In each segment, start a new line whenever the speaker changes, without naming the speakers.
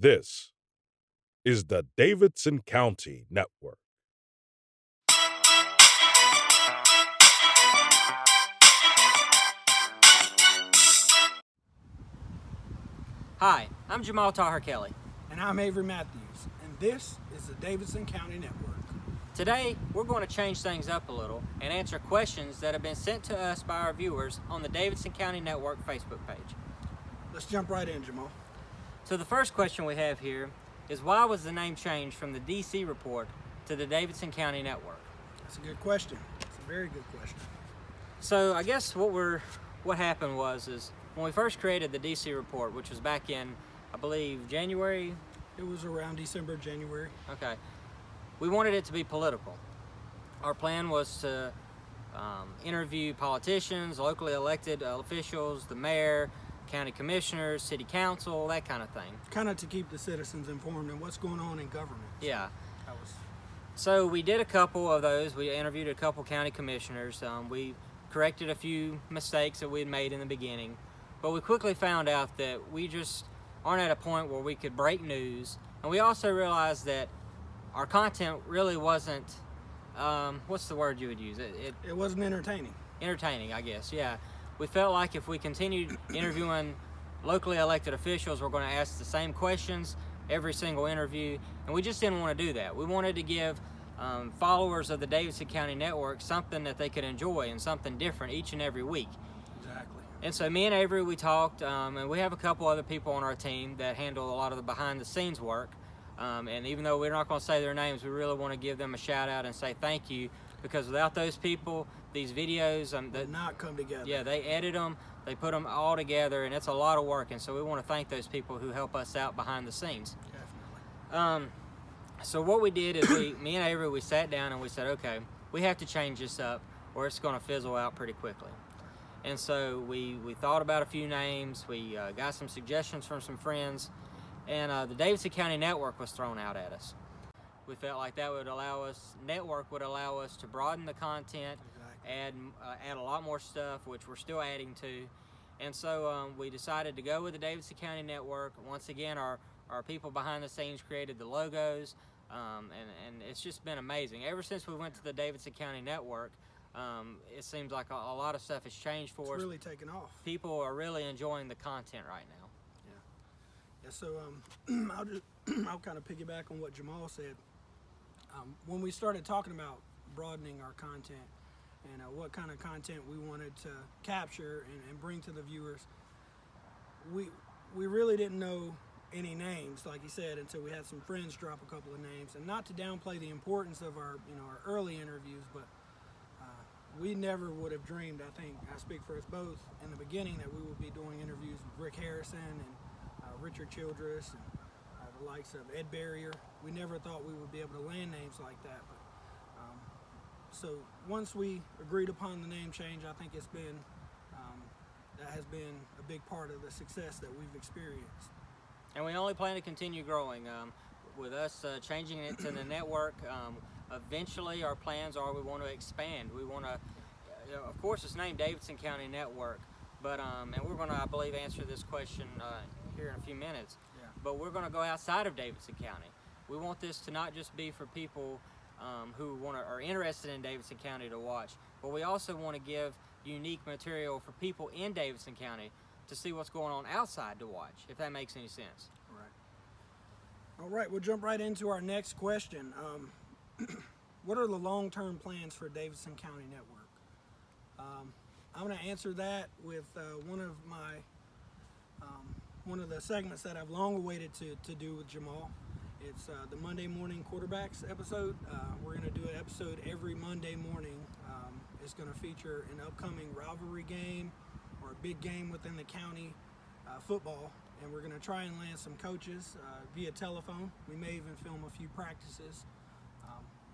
This is the Davidson County Network.
Hi, I'm Jamal Taher Kelly.
And I'm Avery Matthews, and this is the Davidson County Network.
Today, we're going to change things up a little and answer questions that have been sent to us by our viewers on the Davidson County Network Facebook page.
Let's jump right in, Jamal.
So the first question we have here is, why was the name changed from the DC Report to the Davidson County Network?
That's a good question. It's a very good question.
So I guess what happened was when we first created the DC Report, which was back in, I believe, January.
It was around December, January.
Okay. We wanted it to be political. Our plan was to interview politicians, locally elected officials, the mayor, county commissioners, city council, that kind of thing.
Kind of to keep the citizens informed on what's going on in government.
Yeah. So we did a couple of those. We interviewed a couple county commissioners. We corrected a few mistakes that we had made in the beginning. But we quickly found out that we just aren't at a point where we could break news. And we also realized that our content really wasn't, what's the word you would use?
It wasn't entertaining.
Entertaining, I guess, yeah. We felt like if we continued interviewing locally elected officials, we're going to ask the same questions every single interview, and we just didn't want to do that. We wanted to give followers of the Davidson County Network something that they could enjoy and something different each and every week.
Exactly.
And so me and Avery, we talked, and we have a couple other people on our team that handle a lot of the behind-the-scenes work. And even though we're not going to say their names, we really want to give them a shout-out and say thank you, because without those people, these videos
would not come together.
Yeah, they edit them, they put them all together, and it's a lot of work. And so we want to thank those people who help us out behind the scenes.
Definitely.
So what we did is me and Avery, we sat down and we said, okay, we have to change this up, or it's going to fizzle out pretty quickly. And so we thought about a few names. We got some suggestions from some friends, and the Davidson County Network was thrown out at us. We felt like that would allow us to broaden the content, exactly. add a lot more stuff, which we're still adding to. And so we decided to go with the Davidson County Network. Once again, our people behind the scenes created the logos, and it's just been amazing. Ever since we went to the Davidson County Network, it seems like a lot of stuff has changed for us.
It's really taken off.
People are really enjoying the content right now.
Yeah, so I'll kind of piggyback on what Jamal said. When we started talking about broadening our content and what kind of content we wanted to capture and bring to the viewers, we really didn't know any names, like you said, until we had some friends drop a couple of names. And not to downplay the importance of our early interviews, but we never would have dreamed, I think, I speak for us both, in the beginning, that we would be doing interviews with Rick Harrison and Richard Childress and the likes of Ed Barrier. We never thought we would be able to land names like that. But so once we agreed upon the name change, I think that has been a big part of the success that we've experienced.
And we only plan to continue growing. With us changing it to the network, eventually our plans are we want to expand. We want to, of course, it's named Davidson County Network, but and we're going to, I believe, answer this question here in a few minutes.
Yeah.
But we're going to go outside of Davidson County. We want this to not just be for people who are interested in Davidson County to watch, but we also want to give unique material for people in Davidson County to see what's going on outside to watch, if that makes any sense.
All right, we'll jump right into our next question. What are the long-term plans for Davidson County Network? I'm going to answer that with one of the segments that I've long awaited to do with Jamal. It's the Monday Morning Quarterbacks episode. We're going to do an episode every Monday morning. It's going to feature an upcoming rivalry game or a big game within the county football, and we're going to try and land some coaches via telephone. We may even film a few practices.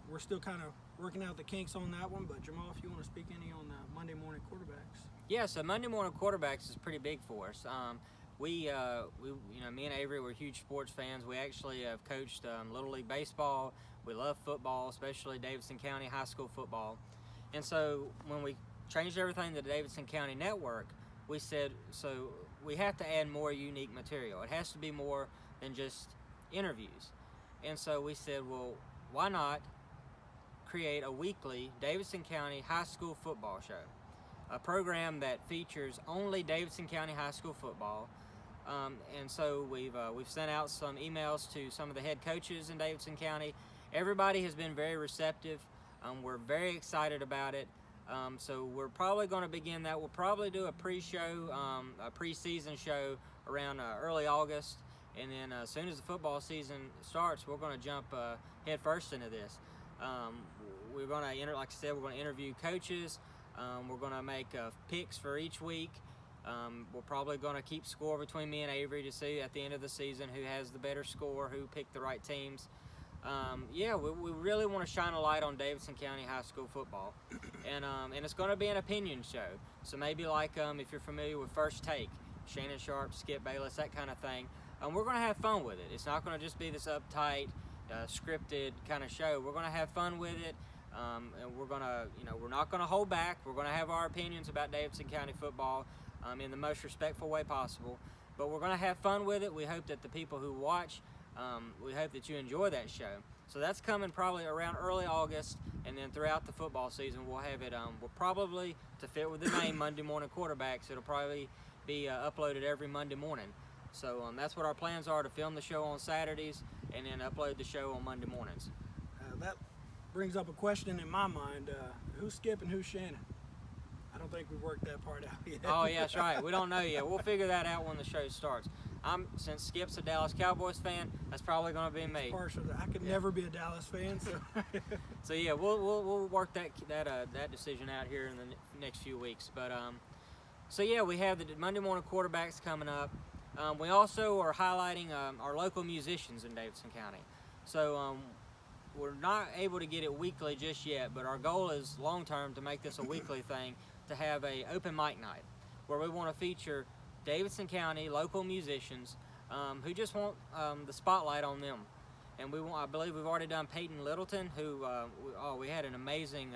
We're still kind of working out the kinks on that one, but Jamal, if you want to speak any on the Monday Morning Quarterbacks.
Yeah, so Monday Morning Quarterbacks is pretty big for us. Me and Avery, we're huge sports fans. We actually have coached Little League Baseball. We love football, especially Davidson County high school football. And so when we changed everything to the Davidson County Network, we said, so we have to add more unique material. It has to be more than just interviews. And so we said, well, why not create a weekly Davidson County high school football show, a program that features only Davidson County high school football. And so we've sent out some emails to some of the head coaches in Davidson County. Everybody has been very receptive. We're very excited about it. So we're probably going to begin that. We'll probably do a pre-show, a preseason show around early August, and then as soon as the football season starts, we're going to jump head first into this. We're going to like I said, we're going to interview coaches. We're going to make picks for each week. We're probably going to keep score between me and Avery to see at the end of the season who has the better score, who picked the right teams. We really want to shine a light on Davidson County high school football, and it's going to be an opinion show. So maybe like if you're familiar with First Take, Shannon Sharp, Skip Bayless, that kind of thing. We're going to have fun with it. It's not going to just be this uptight, scripted kind of show. We're going to have fun with it, and we're going to, we're not going to hold back. We're going to have our opinions about Davidson County football in the most respectful way possible. But we're going to have fun with it. We hope that the people who watch, we hope that you enjoy that show. So that's coming probably around early August, and then throughout the football season we'll have it. We'll probably, to fit with the name Monday Morning Quarterbacks, it'll probably be uploaded every Monday morning. So that's what our plans are, to film the show on Saturdays and then upload the show on Monday mornings.
That brings up a question in my mind. Who's Skip and who's Shannon? I don't think we've worked that part out yet.
Oh, yeah, that's right. We don't know yet. We'll figure that out when the show starts. Since Skip's a Dallas Cowboys fan, that's probably going to be me.
Partial. I could never be a Dallas fan, so.
So yeah, we'll work that decision out here in the next few weeks. But so yeah, we have the Monday Morning Quarterbacks coming up. We also are highlighting our local musicians in Davidson County. So we're not able to get it weekly just yet, but our goal is long term to make this a weekly thing, to have a open mic night where we want to feature Davidson County local musicians who just want the spotlight on them. And I believe we've already done Peyton Littleton, who we had an amazing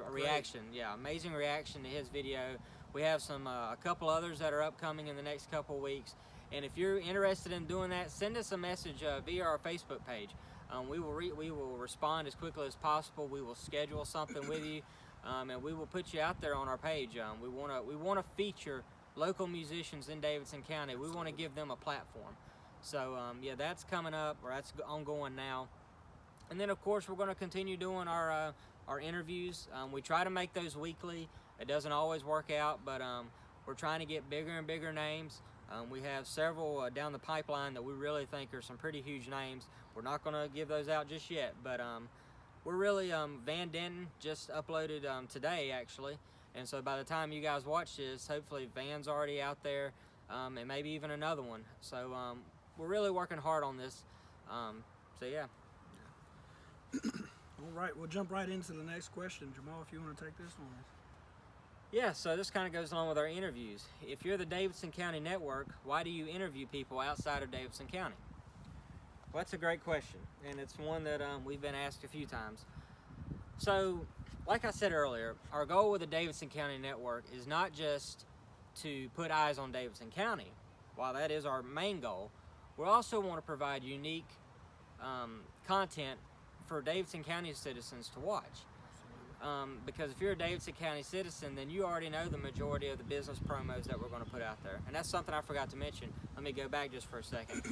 reaction. Yeah, amazing reaction to his video. We have a couple others that are upcoming in the next couple of weeks. And if you're interested in doing that, send us a message via our Facebook page. We will respond as quickly as possible. We will schedule something with you, and we will put you out there on our page. We want to feature local musicians in Davidson County. We want to give them a platform. So yeah, that's coming up, or that's ongoing now. And then of course we're going to continue doing our interviews. We try to make those weekly. It doesn't always work out, but we're trying to get bigger and bigger names. We have several down the pipeline that we really think are some pretty huge names. We're not going to give those out just yet, but we're really, Van Denton just uploaded today actually, and so by the time you guys watch this, hopefully Van's already out there, and maybe even another one. So we're really working hard on this. So yeah.
All right, we'll jump right into the next question. Jamal, if you want to take this one.
Yeah, so this kind of goes along with our interviews. If you're the Davidson County Network, why do you interview people outside of Davidson County? Well, that's a great question, and it's one that we've been asked a few times. So, like I said earlier, our goal with the Davidson County Network is not just to put eyes on Davidson County. While that is our main goal, we also want to provide unique content for Davidson County citizens to watch. Because if you're a Davidson County citizen, then you already know the majority of the business promos that we're going to put out there. And that's something I forgot to mention. Let me go back just for a second.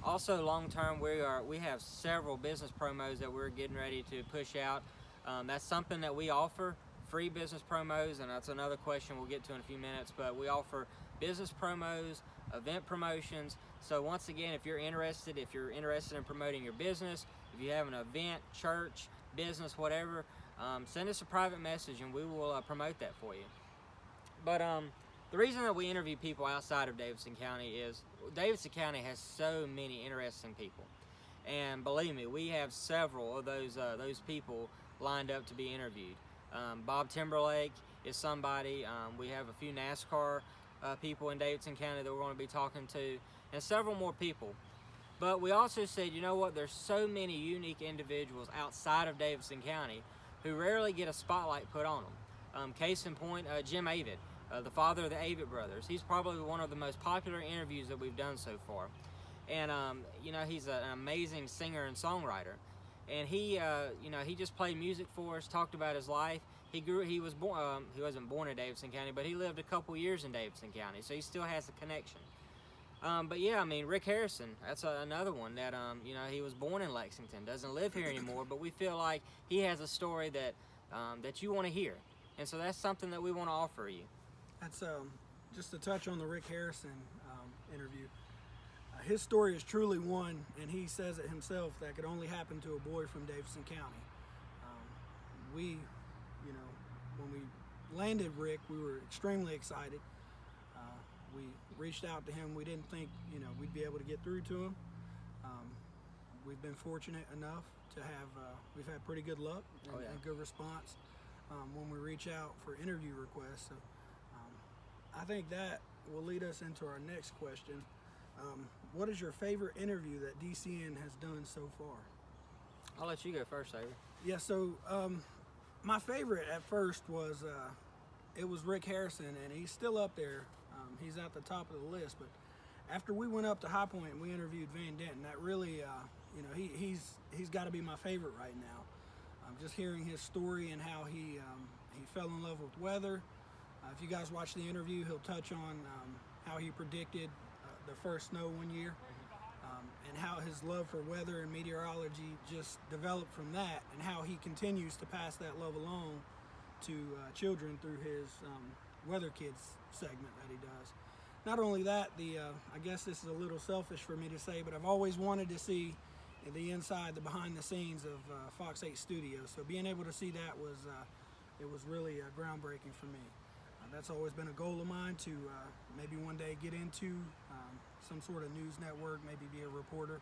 Also, long term, we have several business promos that we're getting ready to push out. That's something that we offer, free business promos, and that's another question we'll get to in a few minutes. But we offer business promos, event promotions. So once again, if you're interested in promoting your business, if you have an event, church, business, whatever, send us a private message and we will promote that for you. But the reason that we interview people outside of Davidson County is Davidson County has so many interesting people, and believe me, we have several of those people lined up to be interviewed. Bob Timberlake is somebody. We have a few NASCAR people in Davidson County that we're going to be talking to, and several more people. But we also said, you know what, there's so many unique individuals outside of Davidson County who rarely get a spotlight put on them. Case in point, Jim Avid, the father of the Avid brothers. He's probably one of the most popular interviews that we've done so far. and he's an amazing singer and songwriter. And he just played music for us, talked about his life. He was born, he wasn't born in Davidson County, but he lived a couple years in Davidson County, so he still has a connection. But yeah, I mean, Rick Harrison, that's another one that, he was born in Lexington, doesn't live here anymore, but we feel like he has a story that you want to hear. And so that's something that we want to offer you.
That's just to touch on the Rick Harrison interview. His story is truly one, and he says it himself, that could only happen to a boy from Davidson County. When we landed Rick, we were extremely excited. We reached out to him. We didn't think, we'd be able to get through to him. We've been fortunate enough to have, we've had pretty good luck and good response when we reach out for interview requests. So I think that will lead us into our next question. What is your favorite interview that DCN has done so far?
I'll let you go first, Avery.
Yeah, so my favorite at first was, it was Rick Harrison, and he's still up there. He's at the top of the list, but after we went up to High Point and we interviewed Van Denton, that really, he's got to be my favorite right now. Just hearing his story and how he fell in love with weather. If you guys watch the interview, he'll touch on how he predicted the first snow one year, and how his love for weather and meteorology just developed from that, and how he continues to pass that love along to children through his Weather Kids segment that he does. Not only that, I guess this is a little selfish for me to say, but I've always wanted to see the inside, the behind the scenes of Fox 8 Studios. So being able to see that was really groundbreaking for me. That's always been a goal of mine to maybe one day get into some sort of news network, maybe be a reporter.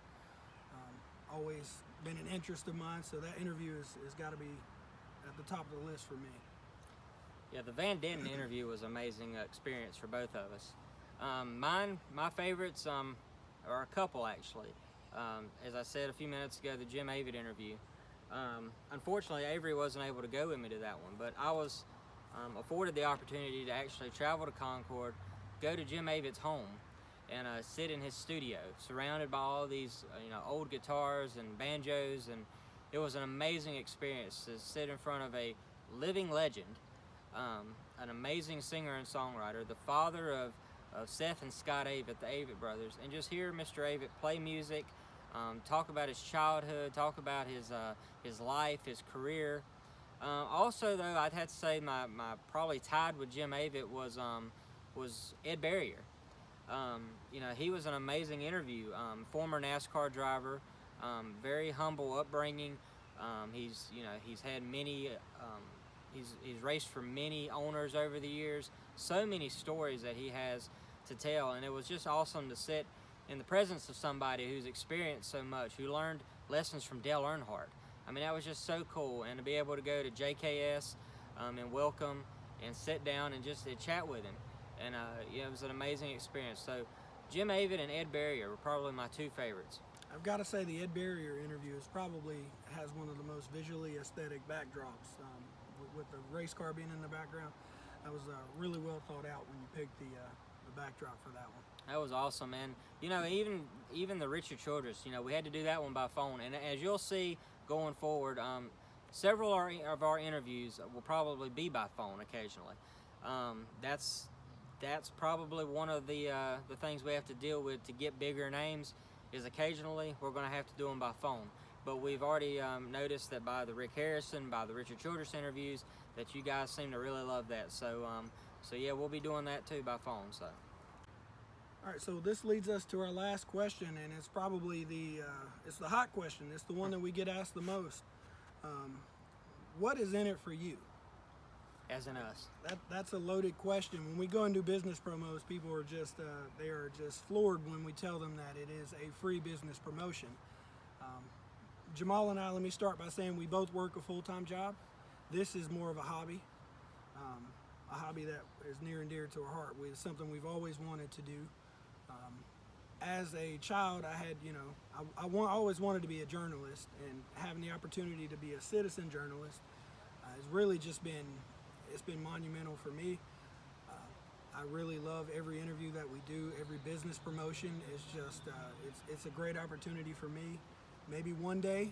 Always been an interest of mine, so that interview has got to be at the top of the list for me.
Yeah, the Van Denton interview was an amazing experience for both of us. My favorites are a couple actually. As I said a few minutes ago, the Jim Avid interview. Unfortunately, Avery wasn't able to go with me to that one, but I was afforded the opportunity to actually travel to Concord, go to Jim Avid's home, and sit in his studio, surrounded by all these old guitars and banjos, and it was an amazing experience to sit in front of a living legend, an amazing singer and songwriter, the father of Seth and Scott Avid, the Avid brothers, and just hear Mr. Avid play music, talk about his childhood, talk about his life, his career. Also, though, I'd have to say my probably tied with Jim Avid was Ed Barrier. He was an amazing interview. Former NASCAR driver, very humble upbringing. He's had many. He's raced for many owners over the years. So many stories that he has to tell, and it was just awesome to sit in the presence of somebody who's experienced so much, who learned lessons from Dale Earnhardt. I mean, that was just so cool, and to be able to go to JKS and welcome and sit down and just chat with him, and it was an amazing experience. So Jim Avid and Ed Barrier were probably my two favorites.
I've got to say the Ed Barrier interview has one of the most visually aesthetic backdrops, with the race car being in the background. That was really well thought out when you picked the backdrop for that one.
That was awesome, and even the Richard Childress, we had to do that one by phone. And as you'll see going forward, several of our interviews will probably be by phone occasionally. That's probably one of the things we have to deal with to get bigger names. Is occasionally we're going to have to do them by phone. But we've already noticed that by the Rick Harrison, by the Richard Childress interviews, that you guys seem to really love that. So yeah, we'll be doing that too by phone. So.
All right, so this leads us to our last question, and it's probably it's the hot question. It's the one that we get asked the most. What is in it for you?
As in us.
That's a loaded question. When we go and do business promos, people are just they are just floored when we tell them that it is a free business promotion. Jamal and I, let me start by saying we both work a full-time job. This is more of a hobby that is near and dear to our heart. It's something we've always wanted to do. As a child, I had, I always wanted to be a journalist, and having the opportunity to be a citizen journalist has really just been, it's been monumental for me. I really love every interview that we do. Every business promotion is just, it's a great opportunity for me. Maybe one day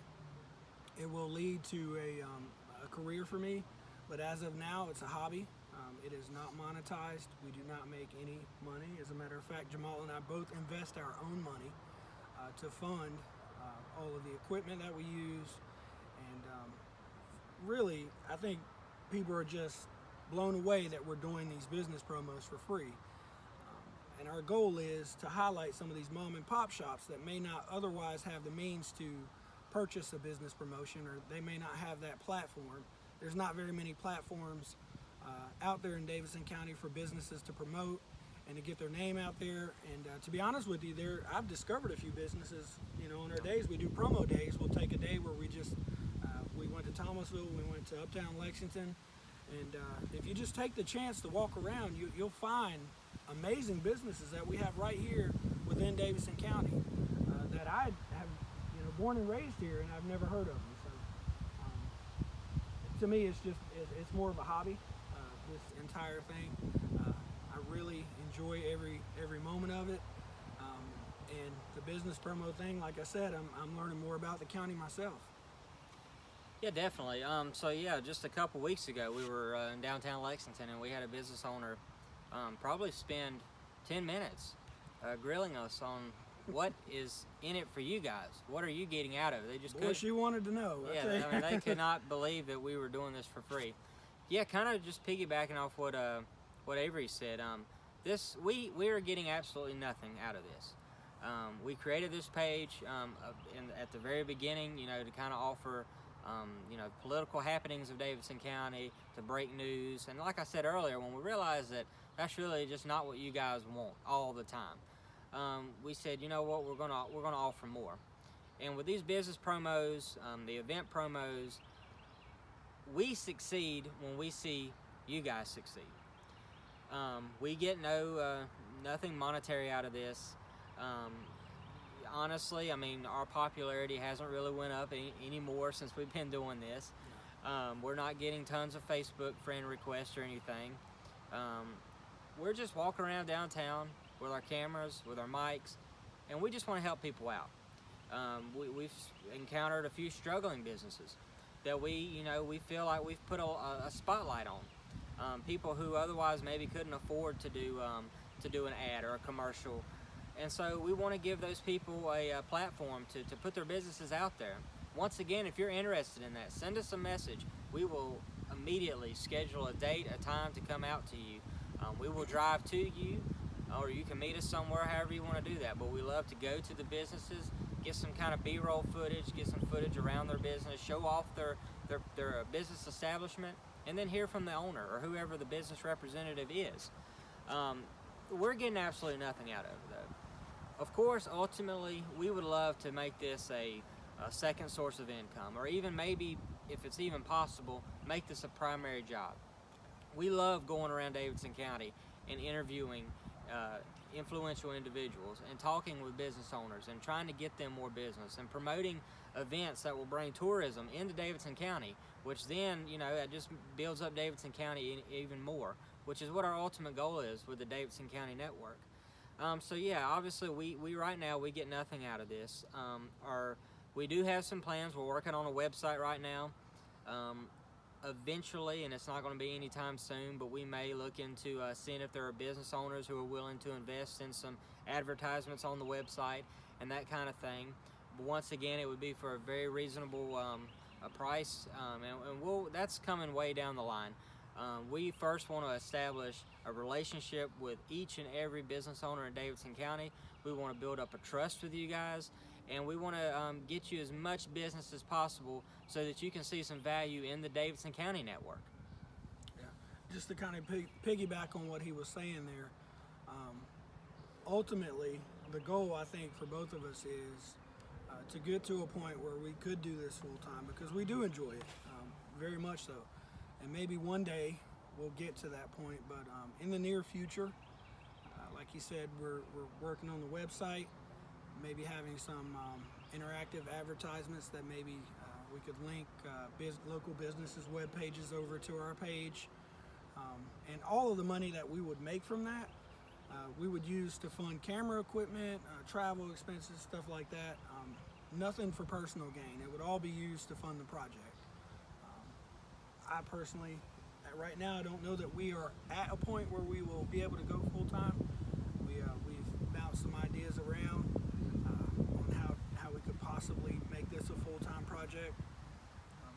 it will lead to a career for me, but as of now, it's a hobby. It is not monetized. We do not make any money. As a matter of fact, Jamal and I both invest our own money to fund all of the equipment that we use. And really, I think people are just blown away that we're doing these business promos for free. And our goal is to highlight some of these mom and pop shops that may not otherwise have the means to purchase a business promotion, or they may not have that platform. There's not very many platforms out there in Davidson County for businesses to promote and to get their name out there. And to be honest with you, I've discovered a few businesses. On our days we do promo days. We'll take a day where we went to Thomasville, we went to Uptown Lexington, and if you just take the chance to walk around, you'll find amazing businesses that we have right here within Davidson County that I have, born and raised here, and I've never heard of them. So to me, it's more of a hobby. This entire thing, I really enjoy every moment of it. And the business promo thing, like I said, I'm learning more about the county myself.
Yeah, definitely. Just a couple weeks ago, we were in downtown Lexington, and we had a business owner probably spend 10 minutes grilling us on what is in it for you guys. What are you getting out of it? They just
Boy, she wanted to know.
Yeah, they could not believe that we were doing this for free. Yeah, kind of just piggybacking off what Avery said. We are getting absolutely nothing out of this. We created this page at the very beginning, to kind of offer political happenings of Davidson County, to break news. And like I said earlier, when we realized that that's really just not what you guys want all the time, we said, you know what, we're gonna offer more. And with these business promos, the event promos, we succeed when we see you guys succeed. We get nothing monetary out of this. Honestly, our popularity hasn't really went up anymore since we've been doing this. We're not getting tons of Facebook friend requests or anything. We're just walking around downtown with our cameras, with our mics, and we just want to help people out. We've encountered a few struggling businesses that we feel like we've put a spotlight on. People who otherwise maybe couldn't afford to do an ad or a commercial. And so we want to give those people a platform to put their businesses out there. Once again, if you're interested in that, send us a message. We will immediately schedule a date, a time to come out to you. We will drive to you, or you can meet us somewhere, however you want to do that. But we love to go to the businesses, get some kind of B-roll footage, get some footage around their business, show off their business establishment, and then hear from the owner or whoever the business representative is. We're getting absolutely nothing out of it, though. Of course, ultimately, we would love to make this a second source of income, or even maybe, if it's even possible, make this a primary job. We love going around Davidson County and interviewing influential individuals and talking with business owners and trying to get them more business and promoting events that will bring tourism into Davidson County, which then, that just builds up Davidson County even more, which is what our ultimate goal is with the Davidson County Network. Obviously we right now, we get nothing out of this. We do have some plans. We're working on a website right now. Eventually, and it's not going to be anytime soon, but we may look into seeing if there are business owners who are willing to invest in some advertisements on the website and that kind of thing. But once again, it would be for a very reasonable a price, and that's coming way down the line. We first want to establish a relationship with each and every business owner in Davidson County. We want to build up a trust with you guys, and we want to get you as much business as possible so that you can see some value in the Davidson County Network.
Yeah, just to kind of piggyback on what he was saying there, ultimately, the goal, I think, for both of us is to get to a point where we could do this full time, because we do enjoy it, very much so. And maybe one day we'll get to that point, but in the near future, like he said, we're working on the website, maybe having some interactive advertisements that maybe we could link local businesses' web pages over to our page. And all of the money that we would make from that, we would use to fund camera equipment, travel expenses, stuff like that. Nothing for personal gain. It would all be used to fund the project. I personally, right now, I don't know that we are at a point where we will be able to go full time. We've bounced some ideas around on how we could possibly make this a full-time project.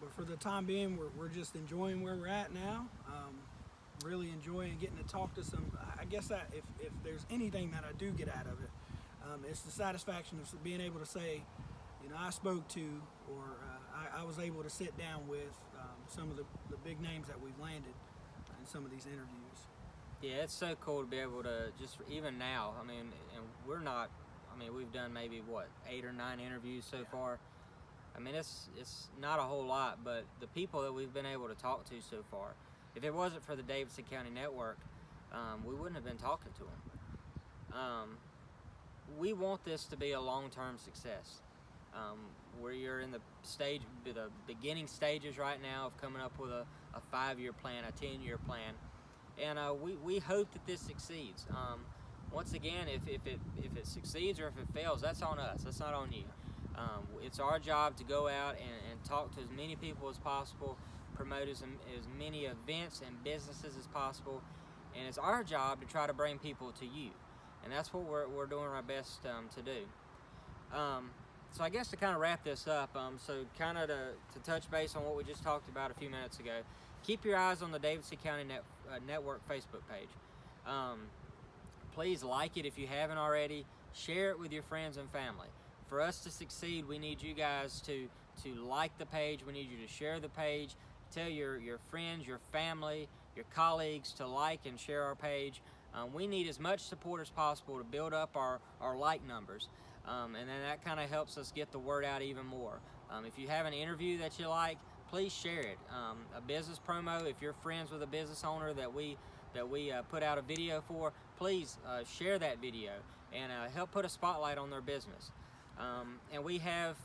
But for the time being, we're just enjoying where we're at now. Really enjoying getting to talk to some. I guess that if there's anything that I do get out of it, it's the satisfaction of being able to say, I spoke to, or I was able to sit down with some of the big names that we've landed in some of these interviews.
Yeah, it's so cool to be able to just, even now, and we've done maybe 8 or 9 interviews so far. It's not a whole lot, but the people that we've been able to talk to so far, if it wasn't for the Davidson County Network, we wouldn't have been talking to them. We want this to be a long-term success. We're in the beginning stages right now of coming up with a 5-year plan, a 10-year plan, and we hope that this succeeds. Once again, if it succeeds or if it fails, that's on us. That's not on you. It's our job to go out and talk to as many people as possible, promote as many events and businesses as possible, and it's our job to try to bring people to you, and that's what we're doing our best to do. So I guess to kind of wrap this up, so kind of to touch base on what we just talked about a few minutes ago, keep your eyes on the Davidson County Network Facebook page. Please like it if you haven't already. Share it with your friends and family. For us to succeed, we need you guys to like the page. We need you to share the page. Tell your friends, your family, your colleagues to like and share our page. We need as much support as possible to build up our like numbers. And then that kind of helps us get the word out even more. If you have an interview that you like, please share it. A business promo, if you're friends with a business owner that we put out a video for, please share that video and help put a spotlight on their business. And we have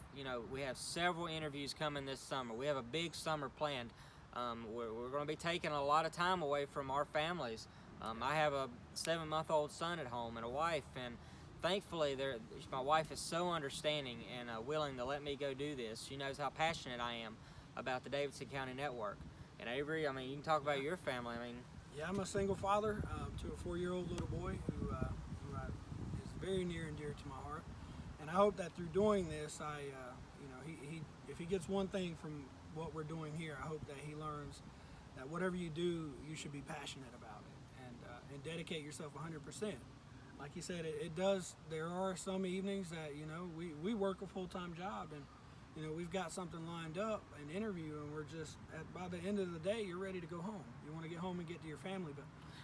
several interviews coming this summer. We have a big summer planned. We're going to be taking a lot of time away from our families. I have a 7-month-old son at home and a wife, and thankfully my wife is so understanding and willing to let me go do this. She knows how passionate I am about the Davidson County Network. And Avery, you can talk about your family.
Yeah, I'm a single father to a 4-year-old little boy who is very near and dear to my heart. And I hope that through doing this, if he gets one thing from what we're doing here, I hope that he learns that whatever you do, you should be passionate about it and dedicate yourself 100%. Like you said, it does. There are some evenings that we work a full-time job, and we've got something lined up, an interview, and we're just by the end of the day, you're ready to go home. You want to get home and get to your family,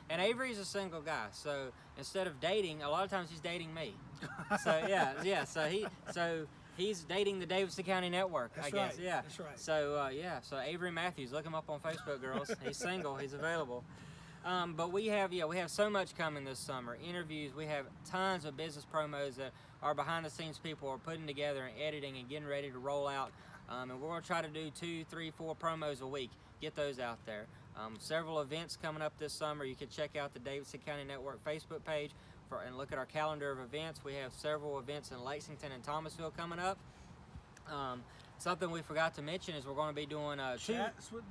And Avery's a single guy, so instead of dating, a lot of times he's dating me. So he's dating the Davidson County Network,
That's
I guess.
Right.
Yeah.
That's right.
So Avery Matthews, look him up on Facebook, girls. He's single. He's available. But we have so much coming this summer. Interviews. We have tons of business promos that our behind-the-scenes people are putting together and editing and getting ready to roll out. And we're going to try to do 2, 3, 4 promos a week. Get those out there. Several events coming up this summer. You can check out the Davidson County Network Facebook page and look at our calendar of events. We have several events in Lexington and Thomasville coming up. Something we forgot to mention is we're going to be doing
Chats with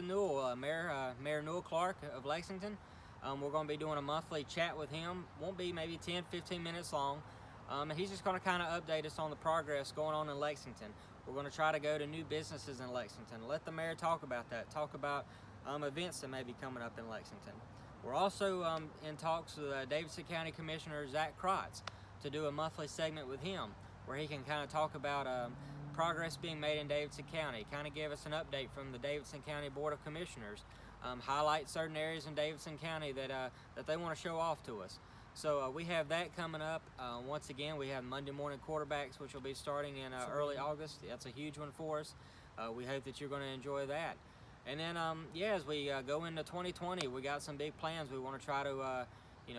Newell, Mayor Newell Clark of Lexington. We're going to be doing a monthly chat with him. Won't be maybe 10-15 minutes long. And he's just going to kind of update us on the progress going on in Lexington. We're going to try to go to new businesses in Lexington. Let the mayor talk about that. Talk about events that may be coming up in Lexington. We're also in talks with Davidson County Commissioner Zach Krotz to do a monthly segment with him where he can kind of talk about progress being made in Davidson County, kind of give us an update from the Davidson County Board of Commissioners, highlight certain areas in Davidson County that they want to show off to us. So we have that coming up. Once again, we have Monday morning quarterbacks, which will be starting in early August. That's a huge one for us. We hope that you're going to enjoy that. And then, as we go into 2020, we got some big plans. We want to try to,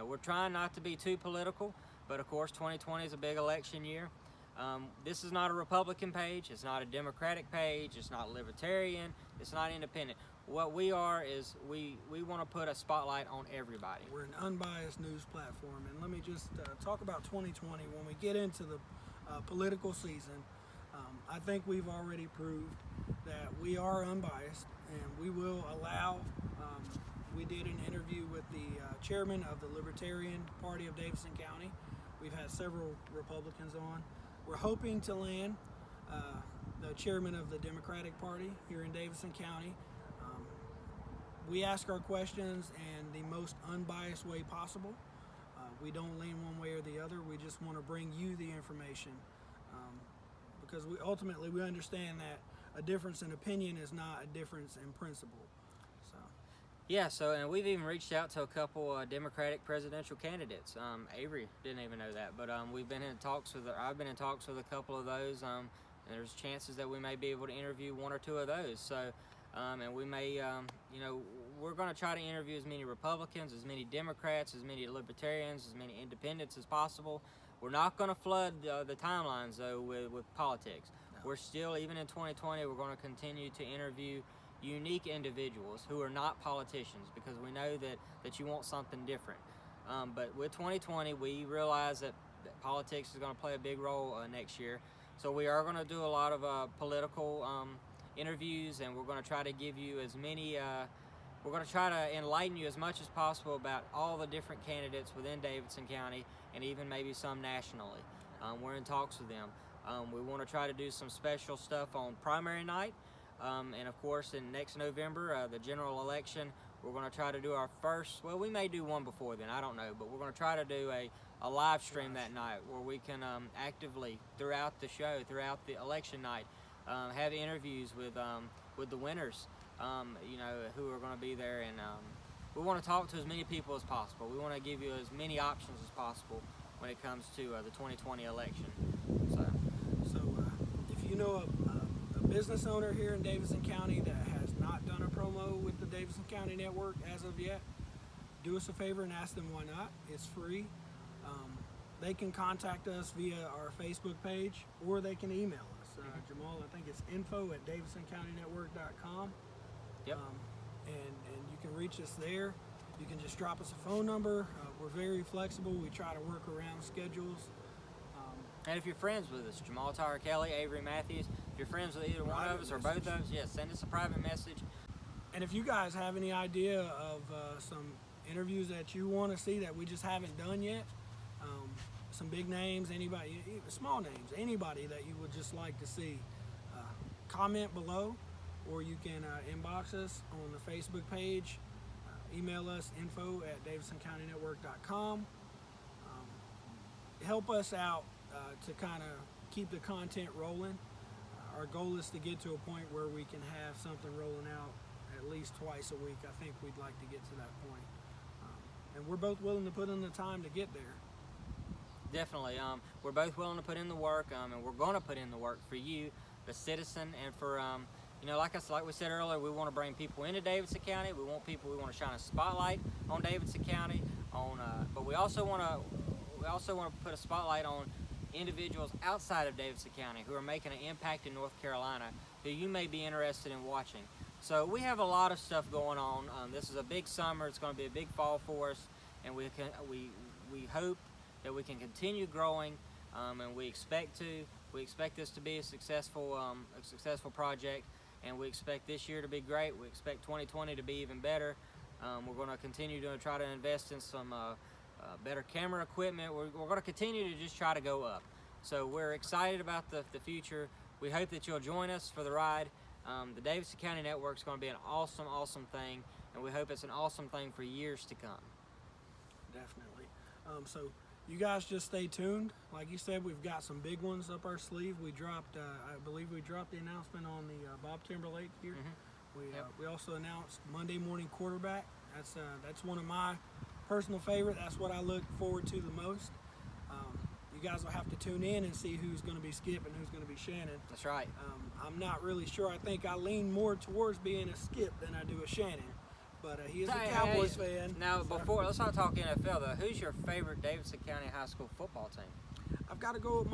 we're trying not to be too political, but of course 2020 is a big election year. This is not a Republican page. It's not a Democratic page. It's not libertarian. It's not independent. What we are is we want to put a spotlight on everybody.
We're an unbiased news platform, and let me just talk about 2020. When we get into the political season, I think we've already proved that we are unbiased, and we will allow. We did an interview with the chairman of the Libertarian Party of Davidson County. We've had several Republicans on. We're hoping to land the chairman of the Democratic Party here in Davidson County. We ask our questions in the most unbiased way possible. We don't lean one way or the other. We just want to bring you the information because we ultimately understand that a difference in opinion is not a difference in principle. So.
Yeah, and we've even reached out to a couple Democratic presidential candidates. Avery didn't even know that, but we've been in talks with. I've been in talks with a couple of those. And there's chances that we may be able to interview one or two of those. So, and we may, we're going to try to interview as many Republicans, as many Democrats, as many Libertarians, as many Independents as possible. We're not going to flood the timelines though with politics. No. We're still, even in 2020, we're going to continue to interview unique individuals who are not politicians because we know that you want something different. But with 2020, we realize that politics is going to play a big role next year. So we are going to do a lot of political interviews, and we're going to try to give you as many, we're going to try to enlighten you as much as possible about all the different candidates within Davidson County and even maybe some nationally. We're in talks with them. We want to try to do some special stuff on primary night. And of course, in next November, the general election, we're going to try to do our first, well, we may do one before then, I don't know, but we're going to try to do a live stream that night where we can actively, throughout the show, throughout the election night, have interviews with the winners, who are going to be there. And we want to talk to as many people as possible. We want to give you as many options as possible when it comes to the 2020 election.
So if you know a business owner here in Davidson County that has not done a promo with the Davidson County Network as of yet, do us a favor and ask them why not. It's free. They can contact us via our Facebook page, or they can email us. Jamal, I think it's info@davidsoncounty.network.com.
Yep.
And you can reach us there. You can just drop us a phone number. We're very flexible. We try to work around schedules.
And if you're friends with us, Jamal Tyler Kelly, Avery Matthews, if you're friends with either one of us or both of us, send us a private message.
And if you guys have any idea of some interviews that you want to see that we just haven't done yet, some big names, anybody, small names, anybody that you would just like to see, comment below, or you can inbox us on the Facebook page, email us info@davidsoncounty.network.com. Help us out to kind of keep the content rolling. Our goal is to get to a point where we can have something rolling out at least twice a week. I think we'd like to get to that point. And we're both willing to put in the time to get there.
Definitely. We're both willing to put in the work, and we're going to put in the work for you, the citizen, and for, like we said earlier, we want to bring people into Davidson County. We want to shine a spotlight on Davidson County, but we also want to put a spotlight on individuals outside of Davidson County who are making an impact in North Carolina who you may be interested in watching. So we have a lot of stuff going on. This is a big summer. It's going to be a big fall for us, and we hope that we can continue growing, and we expect this to be a successful project, and we expect this year to be great. We expect 2020 to be even better. We're going to continue to try to invest in some better camera equipment. We're going to continue to just try to go up. So we're excited about the future. We hope that you'll join us for the ride. The Davidson County Network is going to be an awesome, awesome thing, and we hope it's an awesome thing for years to come.
Definitely. So you guys just stay tuned. Like you said, we've got some big ones up our sleeve. We dropped, I believe we dropped the announcement on the Bob Timberlake here. Mm-hmm. We also announced Monday Morning Quarterback. That's one of my personal favorite. That's what I look forward to the most. You guys will have to tune in and see who's going to be Skip and who's going to be Shannon.
That's right.
I'm not really sure. I think I lean more towards being a Skip than I do a Shannon. But he is a Cowboys fan.
Now, let's not talk NFL though. Who's your favorite Davidson County high school football team?
I I've got to go with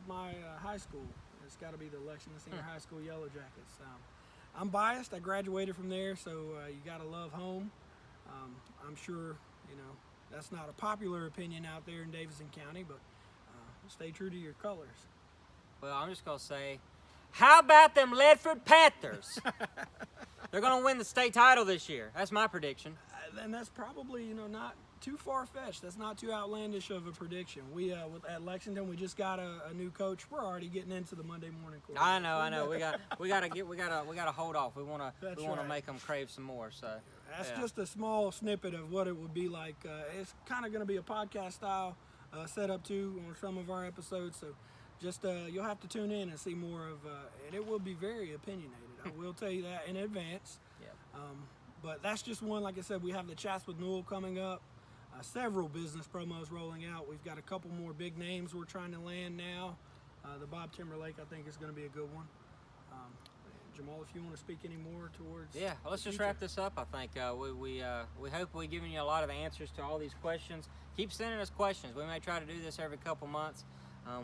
my high school. It's got to be the Lexington Senior High School Yellow Jackets. I'm biased. I graduated from there, so you got to love home. I'm sure, that's not a popular opinion out there in Davidson County, but stay true to your colors.
Well, I'm just going to say, how about them Ledford Panthers? They're going to win the state title this year. That's my prediction.
And that's probably, not too far-fetched. That's not too outlandish of a prediction. We at Lexington, we just got a new coach. We're already getting into the Monday morning course.
I know. We gotta hold off. We wanna make them crave some more. So
that's just a small snippet of what it would be like. It's kind of going to be a podcast style setup too on some of our episodes. So just you'll have to tune in and see more of, and it will be very opinionated. I will tell you that in advance.
Yeah.
But that's just one. Like I said, we have the Chats with Newell coming up. Several business promos rolling out. We've got a couple more big names we're trying to land now. The Bob Timberlake, I think, is going to be a good one. Jamal, if you want to speak any more towards...
Yeah, well, let's just wrap this up, I think. We hope we've given you a lot of answers to all these questions. Keep sending us questions. We may try to do this every couple months.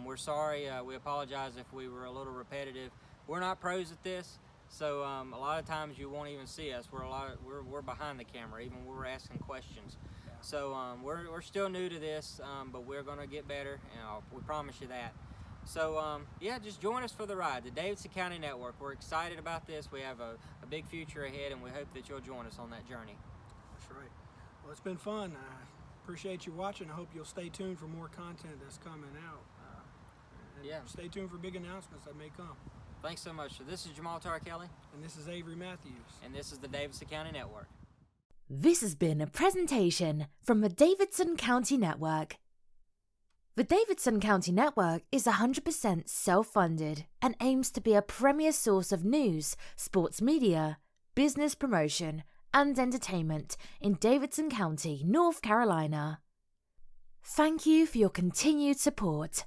We're sorry. We apologize if we were a little repetitive. We're not pros at this, so a lot of times you won't even see us. We're behind the camera, even when we're asking questions. So we're still new to this, but we're going to get better, and we promise you that. So yeah, just join us for the ride, the Davidson County Network. We're excited about this. We have a big future ahead, and we hope that you'll join us on that journey.
That's right. Well, it's been fun. I appreciate you watching. I hope you'll stay tuned for more content that's coming out. And stay tuned for big announcements that may come.
Thanks so much. So this is Jamal Kelly.
And this is Avery Matthews.
And this is the Davidson County Network.
This has been a presentation from the Davidson County Network. The Davidson County Network is 100% self-funded and aims to be a premier source of news, sports media, business promotion, and entertainment in Davidson County, North Carolina. Thank you for your continued support.